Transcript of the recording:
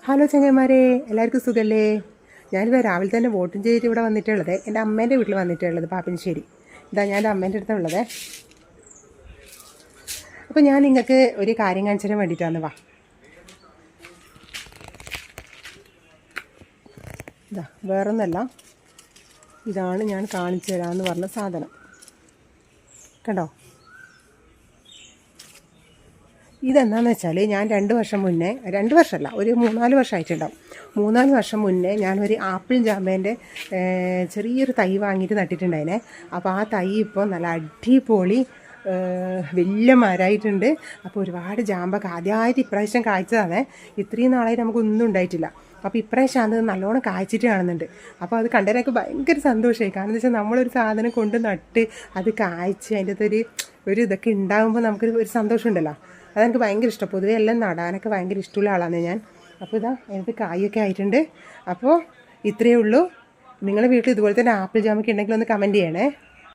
Hello ചങ്ങന്മാരെ, എല്ലാവർക്കും സുഖല്ലേ? ഞാനിത് രാവിലെ തന്നെ വോട്ടും ചെയ്തിട്ട് ഇവിടെ വന്നിട്ടുള്ളത്. എൻ്റെ അമ്മേൻ്റെ വീട്ടിൽ വന്നിട്ടുള്ളത്, പാപ്പിനിശ്ശേരി. ഇതാ ഞാൻ എൻ്റെ അമ്മേൻ്റെ അടുത്തുള്ളത്. അപ്പോൾ ഞാൻ നിങ്ങൾക്ക് ഒരു കാര്യം കാണിച്ചു തരാൻ വേണ്ടിയിട്ടാണ്. വാ, ഇതാ വേറൊന്നല്ല, ഇതാണ് ഞാൻ കാണിച്ചു തരാമെന്ന് പറഞ്ഞ സാധനം. കണ്ടോ? ഇതെന്താണെന്ന് വെച്ചാൽ ഞാൻ 2 വർഷം മുന്നേ, 2 വർഷമല്ല, ഒരു 3-4 വർഷമായിട്ടുണ്ടാവും. 3-4 വർഷം മുന്നേ ഞാനൊരു ആപ്പിൾ ജാമ്പേൻ്റെ ചെറിയൊരു തൈ വാങ്ങിയിട്ട് നട്ടിട്ടുണ്ടായിനെ. അപ്പോൾ ആ തൈ ഇപ്പോൾ നല്ല അടിപൊളി വലിയ മരമായിട്ടുണ്ട്. അപ്പോൾ ഒരുപാട് ജാമ്പൊക്കെ ആദ്യമായിട്ട് ഇപ്രാവശ്യം കായ്ച്ചതാണ്. ഇത്രയും നാളായിട്ട് നമുക്കൊന്നും ഉണ്ടായിട്ടില്ല. അപ്പോൾ ഇപ്രാവശ്യം അത് നല്ലോണം കായ്ച്ചിട്ട് കാണുന്നുണ്ട്. അപ്പോൾ അത് കണ്ടതിനൊക്കെ ഭയങ്കര സന്തോഷമായി. കാരണം എന്താ വെച്ചാൽ നമ്മളൊരു സാധനം കൊണ്ട് നട്ട് അത് കായ്ച്ച് അതിൻ്റെ അകത്തൊരു ഇതൊക്കെ ഉണ്ടാകുമ്പോൾ നമുക്കൊരു സന്തോഷം ഉണ്ടല്ലോ. അതെനിക്ക് ഭയങ്കര ഇഷ്ടം. പൊതുവെ എല്ലാം നടാനൊക്കെ ഭയങ്കര ഇഷ്ടമുള്ള ആളാണ് ഞാൻ. അപ്പോൾ ഇതാ എനിക്ക് കായൊക്കെ ആയിട്ടുണ്ട്. അപ്പോൾ ഇത്രയേ ഉള്ളൂ. നിങ്ങളുടെ വീട്ടിൽ ഇതുപോലെ തന്നെ ആപ്പിൾ ജാമൊക്കെ ഉണ്ടെങ്കിൽ ഒന്ന് കമൻറ്റ് ചെയ്യണേ.